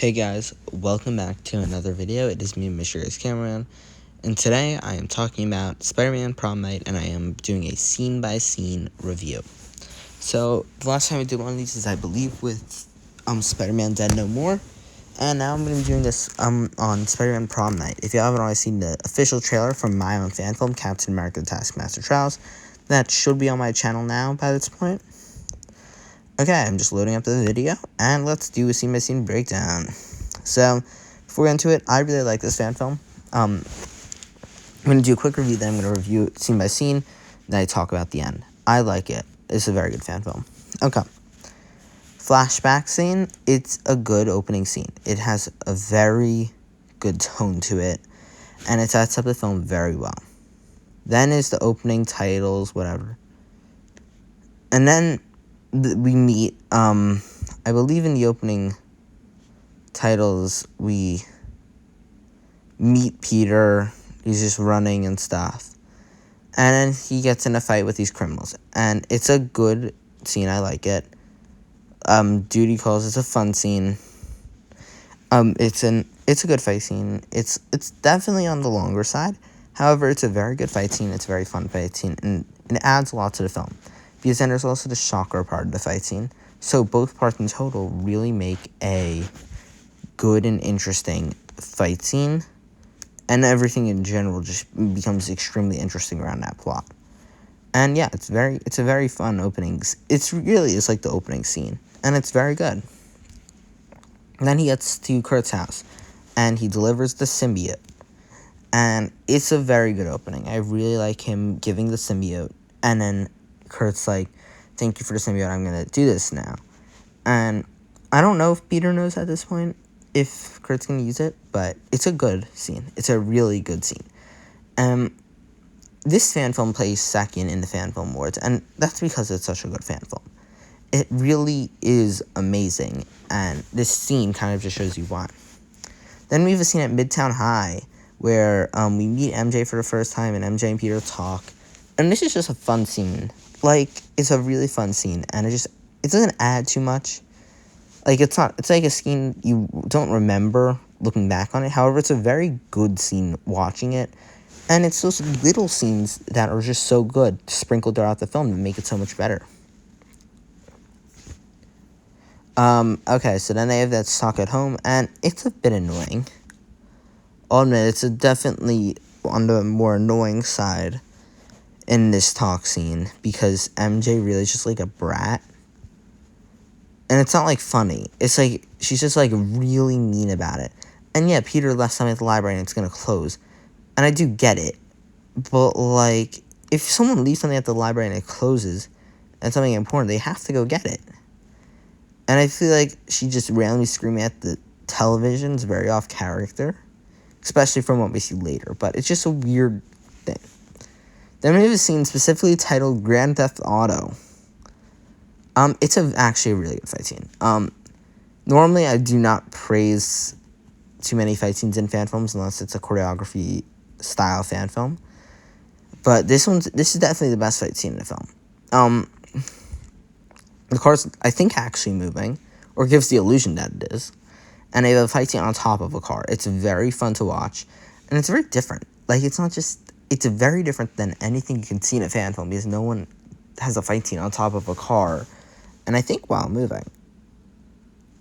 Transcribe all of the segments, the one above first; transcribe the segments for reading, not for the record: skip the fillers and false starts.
Hey guys, welcome back to another video. It is me, Mysterious Cameron, and today I am talking about Spider-Man Prom Night, and I am doing a scene-by-scene review. So, the last time I did one of these is, I believe, with Spider-Man Dead No More, and now I'm going to be doing this on Spider-Man Prom Night. If you haven't already seen the official trailer from my own fan film, Captain America: The Taskmaster Trials, that should be on my channel now by this point. Okay, I'm just loading up the video, and let's do a scene-by-scene breakdown. So, before we get into it, I really like this fan film. I'm going to do a quick review, then I'm going to review it scene by scene, then I talk about the end. I like it. It's a very good fan film. Okay. Flashback scene, it's a good opening scene. It has a very good tone to it, and it sets up the film very well. Then is the opening titles, whatever. And then we meet, I believe in the opening titles, we meet Peter. He's just running and stuff. And then he gets in a fight with these criminals. And it's a good scene. I like it. Duty calls. It's a fun scene. It's a good fight scene. It's definitely on the longer side. However, it's a very good fight scene. It's a very fun fight scene. And it adds a lot to the film. Because then there's also the shocker part of the fight scene. So both parts in total really make a good and interesting fight scene. And everything in general just becomes extremely interesting around that plot. And yeah, it's a very fun opening. It's like the opening scene. And it's very good. And then he gets to Kurt's house. And he delivers the symbiote. And it's a very good opening. I really like him giving the symbiote. And then Kurt's like, thank you for the symbiote, I'm going to do this now. And I don't know if Peter knows at this point if Kurt's going to use it, but it's a good scene. It's a really good scene. This fan film plays second in the fan film awards, and that's because it's such a good fan film. It really is amazing, and this scene kind of just shows you why. Then we have a scene at Midtown High, where we meet MJ for the first time, and MJ and Peter talk. And this is just a fun scene. Like, it's a really fun scene, and it doesn't add too much. Like, it's like a scene you don't remember looking back on it. However, it's a very good scene watching it. And it's those little scenes that are just so good sprinkled throughout the film that make it so much better. Okay, so then they have that talk at home, and it's a bit annoying. I'll admit, it's definitely on the more annoying side in this talk scene, because MJ really is just like a brat. And it's not like funny. It's like she's just like really mean about it. And yeah, Peter left something at the library and it's gonna close. And I do get it. But like, if someone leaves something at the library and it closes and something important, they have to go get it. And I feel like she just randomly screaming at the television is very off character. Especially from what we see later. But it's just a weird thing. Then we have a scene specifically titled Grand Theft Auto. It's actually a really good fight scene. Normally I do not praise too many fight scenes in fan films unless it's a choreography style fan film. But this is definitely the best fight scene in the film. The car's, I think, actually moving, or gives the illusion that it is. And they have a fight scene on top of a car. It's very fun to watch, and it's very different. Like, it's very different than anything you can see in a fan film, because no one has a fight scene on top of a car, and I think while moving.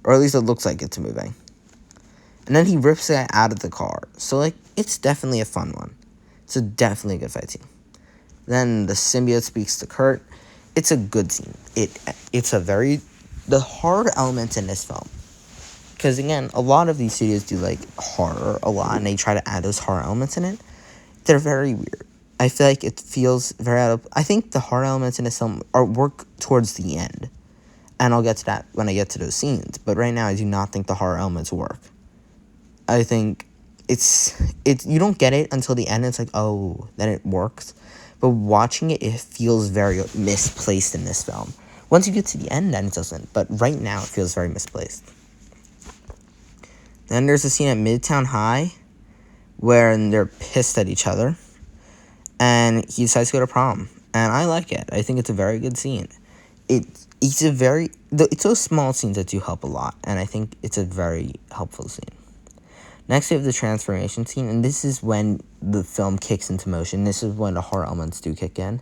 Or at least it looks like it's moving. And then he rips the guy out of the car. So, like, it's definitely a fun one. It's definitely a good fight scene. Then the symbiote speaks to Kurt. It's a good scene. The horror elements in this film. Because, again, a lot of these studios do, like, horror a lot, and they try to add those horror elements in it. They're very weird. I feel like it feels very I think the horror elements in this film work towards the end. And I'll get to that when I get to those scenes. But right now, I do not think the horror elements work. I think you don't get it until the end. It's like, oh, then it works. But watching it, it feels very misplaced in this film. Once you get to the end, then it doesn't. But right now, it feels very misplaced. Then there's a scene at Midtown High where they're pissed at each other. And he decides to go to prom. And I like it. I think it's a very good scene. It's a very it's those small scenes that do help a lot, and I think it's a very helpful scene. Next, we have the transformation scene, and this is when the film kicks into motion. This is when the horror elements do kick in,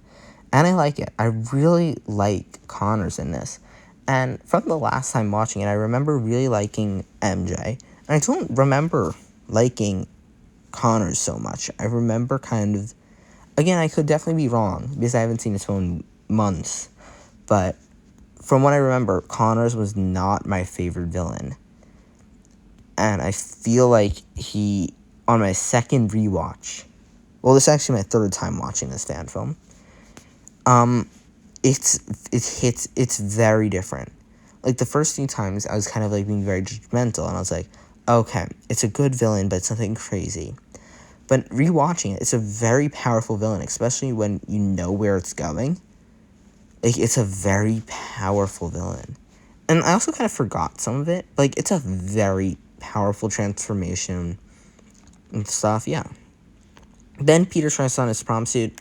and I like it. I really like Connors in this. And from the last time watching it, I remember really liking MJ, and I don't remember liking Connors so much. I remember kind of, again, I could definitely be wrong, because I haven't seen this film in months, but from what I remember, Connors was not my favorite villain. And I feel like he, on my second rewatch, well, this is actually my third time watching this fan film, it's very different. Like, the first few times, I was kind of, like, being very judgmental, and I was like, okay, it's a good villain, but it's nothing crazy. But rewatching it, it's a very powerful villain, especially when you know where it's going. Like, it's a very powerful villain. And I also kind of forgot some of it. Like, it's a very powerful transformation and stuff, yeah. Then Peter tries on his prom suit.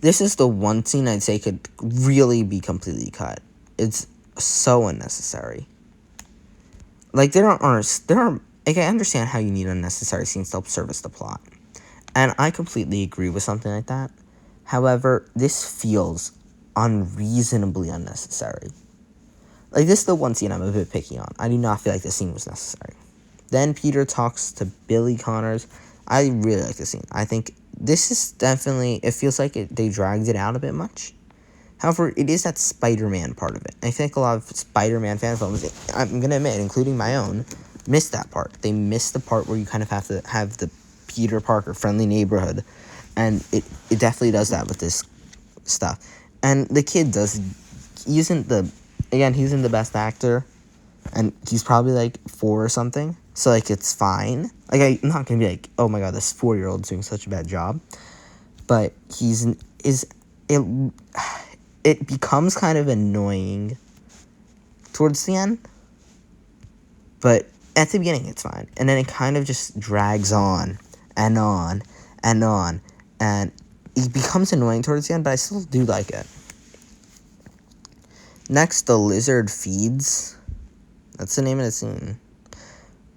This is the one scene I'd say could really be completely cut. It's so unnecessary. Like, there are like, I understand how you need unnecessary scenes to help service the plot. And I completely agree with something like that. However, this feels unreasonably unnecessary. Like, this is the one scene I'm a bit picky on. I do not feel like this scene was necessary. Then Peter talks to Billy Connors. I really like this scene. I think this is definitely, it feels like they dragged it out a bit much. However, it is that Spider-Man part of it. I think a lot of Spider-Man fan films, I'm going to admit, including my own, missed that part. They missed the part where you kind of have to have the Peter Parker friendly neighborhood. And it definitely does that with this stuff. And the kid does, he's in the best actor. And he's probably, like, 4 or something. So, like, it's fine. Like, I'm not going to be like, oh, my God, this 4-year-old's doing such a bad job. But it becomes kind of annoying towards the end. But at the beginning, it's fine. And then it kind of just drags on and on and on. And it becomes annoying towards the end, but I still do like it. Next, the lizard feeds. That's the name of the scene.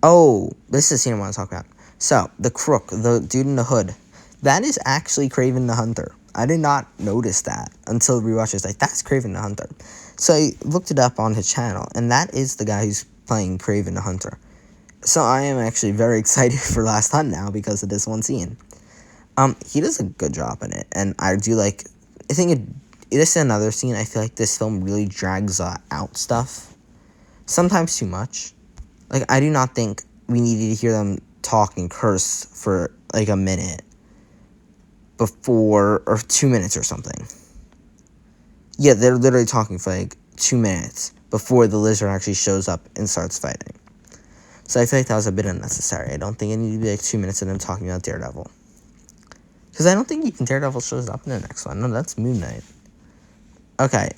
Oh, this is the scene I want to talk about. So, the crook, the dude in the hood, that is actually Kraven the Hunter. I did not notice that until rewatch it. Like, that's Kraven the Hunter. So I looked it up on his channel, and that is the guy who's playing Kraven the Hunter. So I am actually very excited for Last Hunt now because of this one scene. He does a good job in it, and I do like, I think this is another scene. I feel like this film really drags out stuff. Sometimes too much. Like, I do not think we needed to hear them talk and curse for, like, a minute before, or 2 minutes or something. Yeah, they're literally talking for, like, 2 minutes before the lizard actually shows up and starts fighting. So I feel like that was a bit unnecessary. I don't think it needed to be, like, 2 minutes of them talking about Daredevil. Because I don't think even Daredevil shows up in the next one. No, that's Moon Knight. Okay,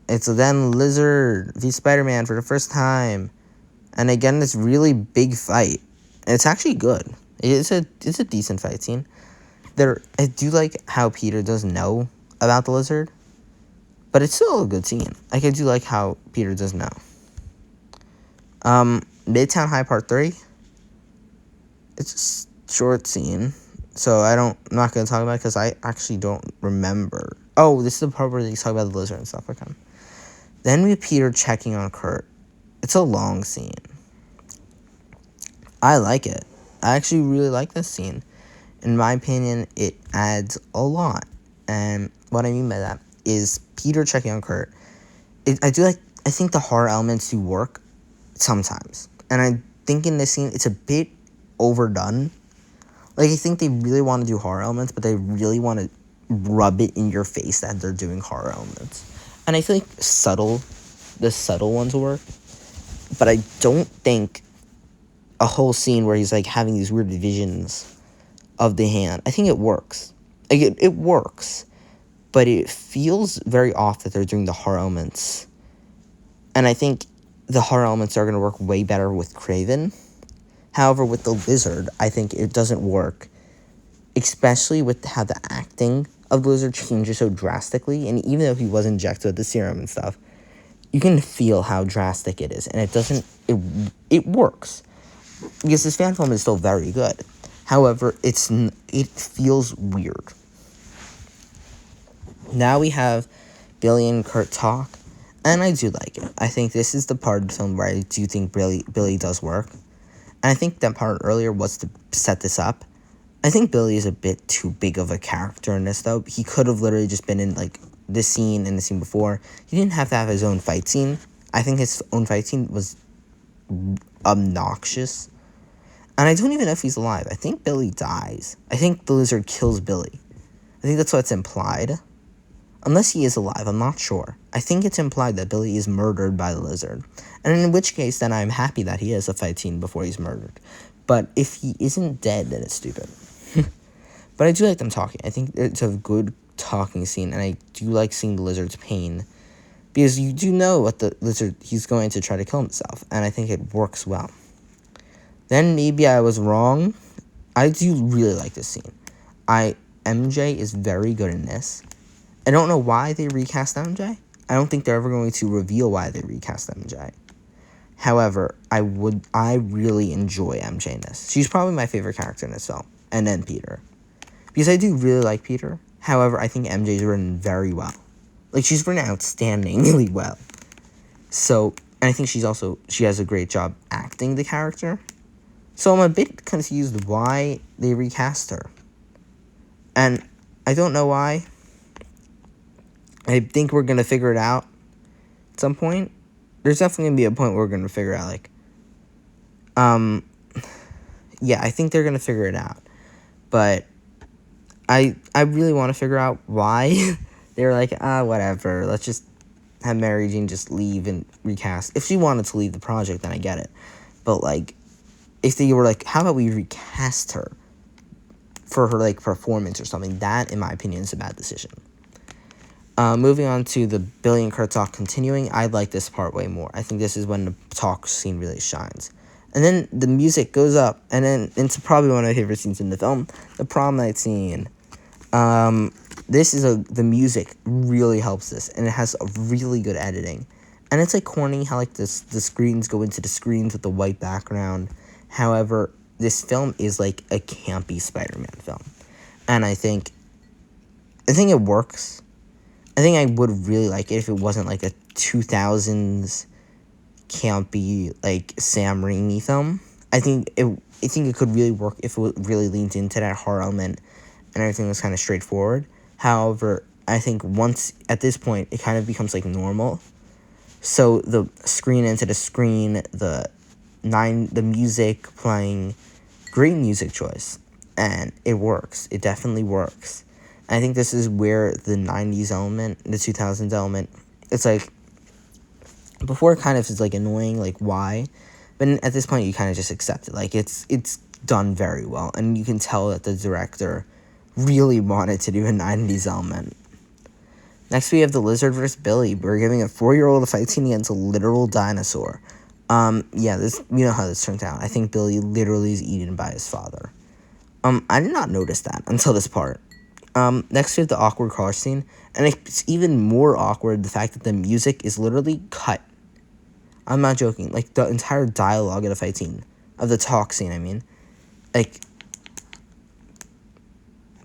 it's then Lizard v Spider-Man for the first time. And again, this really big fight. And it's actually good. It's a decent fight scene. I do like how Peter doesn't know about the lizard. But it's still a good scene. Like, I do like how Peter does know. Midtown High Part 3. It's a short scene. So I'm not going to talk about it because I actually don't remember. Oh, this is the part where they talk about the lizard and stuff. Okay. Then we have Peter checking on Kurt. It's a long scene. I like it. I actually really like this scene. In my opinion, it adds a lot. And what I mean by that is Peter checking on Kurt. I think the horror elements do work sometimes. And I think in this scene, it's a bit overdone. Like, I think they really want to do horror elements, but they really want to rub it in your face that they're doing horror elements. And I feel like the subtle ones work. But I don't think a whole scene where he's, like, having these weird visions of the hand, I think it works. Like, it works. But it feels very off that they're doing the horror elements. And I think the horror elements are going to work way better with Kraven. However, with the lizard, I think it doesn't work. Especially with how the acting of the lizard changes so drastically. And even though he was injected with the serum and stuff, you can feel how drastic it is, and it works because this fan film is still very good. However, it feels weird. Now we have Billy and Kurt talk, and I do like it. I think this is the part of the film where I do think Billy does work. And I think that part earlier was to set this up. I think Billy is a bit too big of a character in this, though. He could have literally just been in, like, this scene and the scene before. He didn't have to have his own fight scene. I think his own fight scene was obnoxious. And I don't even know if he's alive. I think Billy dies. I think the lizard kills Billy. I think that's what's implied. Unless he is alive, I'm not sure. I think it's implied that Billy is murdered by the lizard. And in which case, then I'm happy that he has a fight scene before he's murdered. But if he isn't dead, then it's stupid. But I do like them talking. I think it's a good talking scene, and I do like seeing the lizard's pain. Because you do know what the lizard, he's going to try to kill himself, and I think it works well. Then maybe I was wrong. I do really like this scene. MJ is very good in this. I don't know why they recast MJ. I don't think they're ever going to reveal why they recast MJ. However, I really enjoy MJ in this. She's probably my favorite character in this film, and then Peter. Because I do really like Peter. However, I think MJ's written very well. Like, she's written outstandingly well. So, and I think she has a great job acting the character. So I'm a bit confused why they recast her. And I don't know why. I think we're going to figure it out at some point. There's definitely going to be a point where we're going to figure out, like, yeah, I think they're going to figure it out. But I really want to figure out why they were like, whatever, let's just have Mary Jane just leave and recast. If she wanted to leave the project, then I get it. But, like, if they were like, how about we recast her for her, like, performance or something, that, in my opinion, is a bad decision. Moving on to the Billy and Kurt talk continuing, I like this part way more. I think this is when the talk scene really shines. And then the music goes up, and then it's probably one of my favorite scenes in the film, the prom night scene. The music really helps this, and it has a really good editing. And it's like corny how like the screens go into the screens with the white background. However, this film is like a campy Spider-Man film. And I think it works. I think I would really like it if it wasn't like a 2000s campy like Sam Raimi film. I think it could really work if it really leaned into that horror element and everything was kind of straightforward. However, I think once at this point it kind of becomes like normal. So the screen into the screen, the music playing, great music choice, and it works. It definitely works. And I think this is where the 90s element, the 2000s element, it's like, before it kind of is like annoying, like why? But at this point you kind of just accept it. Like it's done very well, and you can tell that the director really wanted to do a 90s element. Next we have the lizard versus Billy. We're giving a 4-year-old a fight scene against a literal dinosaur. Yeah, we know how this turned out. I think Billy literally is eaten by his father. I did not notice that until this part. Next we have the awkward car scene, and it's even more awkward the fact that the music is literally cut. I'm not joking. Like, the entire dialogue of the fight scene, of the talk scene, I mean, like,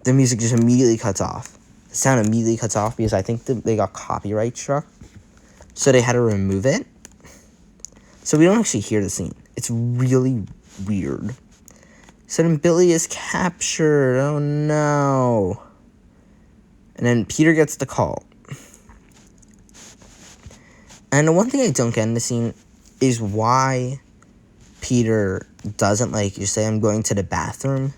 the music just immediately cuts off. The sound immediately cuts off because I think they got copyright struck, so they had to remove it. So we don't actually hear the scene. It's really weird. So then Billy is captured. Oh no. And then Peter gets the call. And the one thing I don't get in the scene is why Peter doesn't, like, just say, I'm going to the bathroom.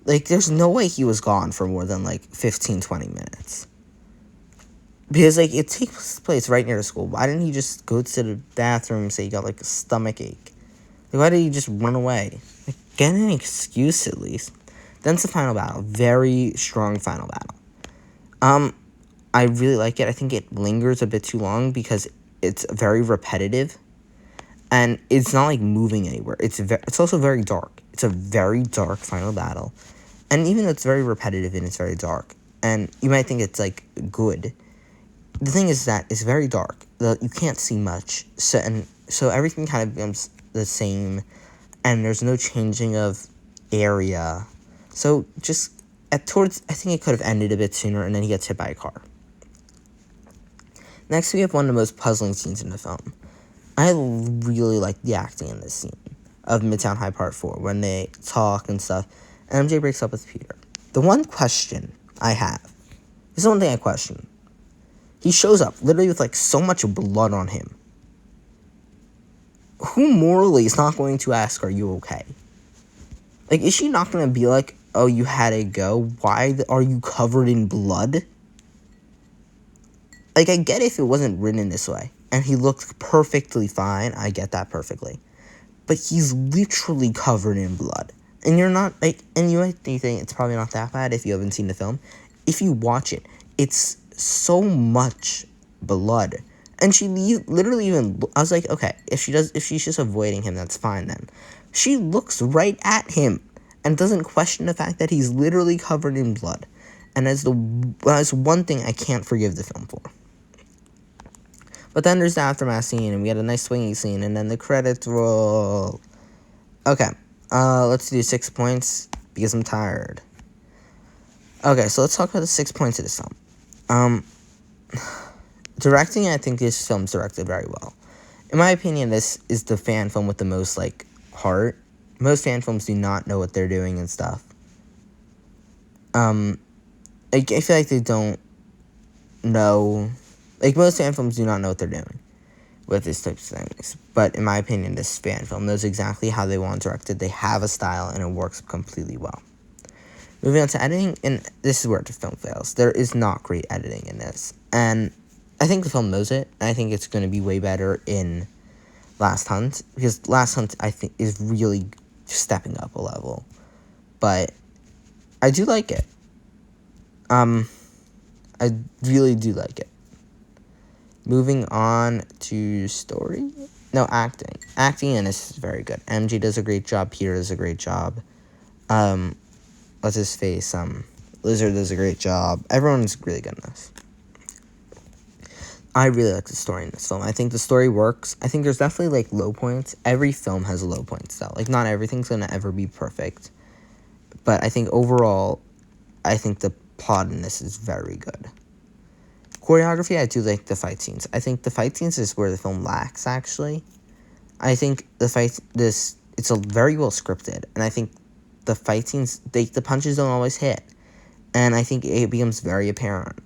Like, there's no way he was gone for more than, like, 15, 20 minutes. Because, like, it takes place right near the school. Why didn't he just go to the bathroom and say he got, like, a stomach ache? Like, why did he just run away? Like, get an excuse, at least. Then it's the final battle. Very strong final battle. I really like it. I think it lingers a bit too long because it's very repetitive. And it's not, like, moving anywhere. It's also very dark. It's a very dark final battle. And even though it's very repetitive and it's very dark, and you might think it's, like, good, the thing is that it's very dark. You can't see much, so everything kind of becomes the same, and there's no changing of area. So just I think it could have ended a bit sooner, and then he gets hit by a car. Next, we have one of the most puzzling scenes in the film. I really like the acting in this scene of Midtown High Part 4 when they talk and stuff, and MJ breaks up with Peter. The one question I have, this is the one thing I question. He shows up literally with like so much blood on him. Who morally is not going to ask, "Are you okay?" Like, is she not going to be like, "Oh, you had to go? Why are you covered in blood?" Like, I get if it wasn't written this way, and he looked perfectly fine. I get that perfectly. But he's literally covered in blood. And you're not, like, and you might think it's probably not that bad if you haven't seen the film. If you watch it, it's so much blood. And she literally even, I was like, okay, if she's just avoiding him, that's fine then. She looks right at him and doesn't question the fact that he's literally covered in blood. And that's one thing I can't forgive the film for. But then there's the aftermath scene, and we had a nice swinging scene, and then the credits roll. Okay, let's do 6 points, because I'm tired. Okay, so let's talk about the 6 points of this film. Directing, I think this film's directed very well. In my opinion, this is the fan film with the most, like, heart. Most fan films do not know what they're doing and stuff. I feel like they don't know. Like, most fan films do not know what they're doing with this type of things. But in my opinion, this fan film knows exactly how they want it directed. They have a style, and it works completely well. Moving on to editing, and this is where the film fails. There is not great editing in this. And I think the film knows it. I think it's going to be way better in Last Hunt. Because Last Hunt, I think, is really stepping up a level. But I do like it. I really do like it. Moving on to story? No, acting. Acting in this is very good. MJ does a great job. Peter does a great job. What's his face? Lizard does a great job. Everyone's really good in this. I really like the story in this film. I think the story works. I think there's definitely, like, low points. Every film has low points, though. Like, not everything's going to ever be perfect. But I think overall, I think the plot in this is very good. Choreography, I do like the fight scenes. I think the fight scenes is where the film lacks, actually. I think it's a very well scripted, and I think the fight scenes, the punches don't always hit, and I think it becomes very apparent.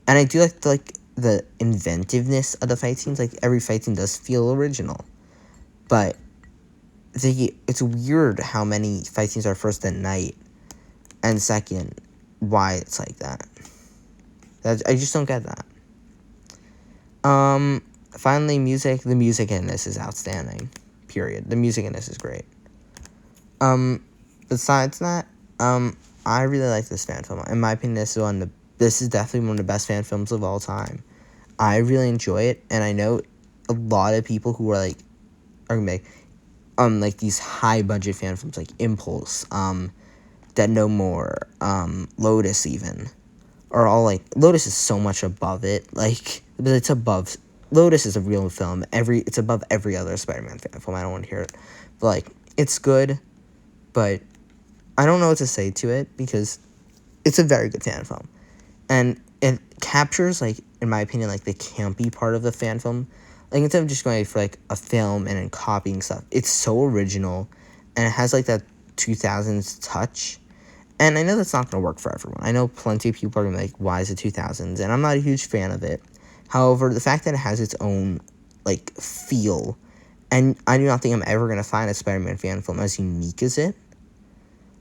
And I do like the inventiveness of the fight scenes. Like, every fight scene does feel original, but it's weird how many fight scenes are first at night, and second, why it's like that. I just don't get that. Finally, music. The music in this is outstanding. Period. The music in this is great. Besides that, I really like this fan film. In my opinion, this is definitely one of the best fan films of all time. I really enjoy it, and I know a lot of people who are gonna make like these high budget fan films like Impulse, Dead No More, Lotus even. Are all like, Lotus is so much above it, like, but it's above, Lotus is a real film, it's above every other Spider-Man fan film. I don't want to hear it, but, like, it's good, but I don't know what to say to it, because it's a very good fan film, and it captures, like, in my opinion, like, the campy part of the fan film. Like, instead of just going for, like, a film and then copying stuff, it's so original, and it has, like, that 2000s touch. And I know that's not going to work for everyone. I know plenty of people are going to be like, why is it 2000s? And I'm not a huge fan of it. However, the fact that it has its own, like, feel, and I do not think I'm ever going to find a Spider-Man fan film as unique as it.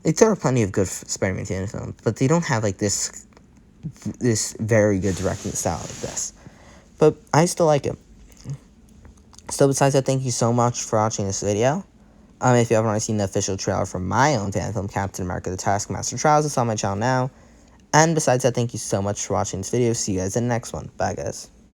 Like, there are plenty of good Spider-Man fan films, but they don't have, like, this very good directing style like this. But I still like it. So besides that, thank you so much for watching this video. If you haven't already seen the official trailer for my own fan film, Captain America: The Taskmaster Trials, it's on my channel now. And besides that, thank you so much for watching this video. See you guys in the next one. Bye, guys.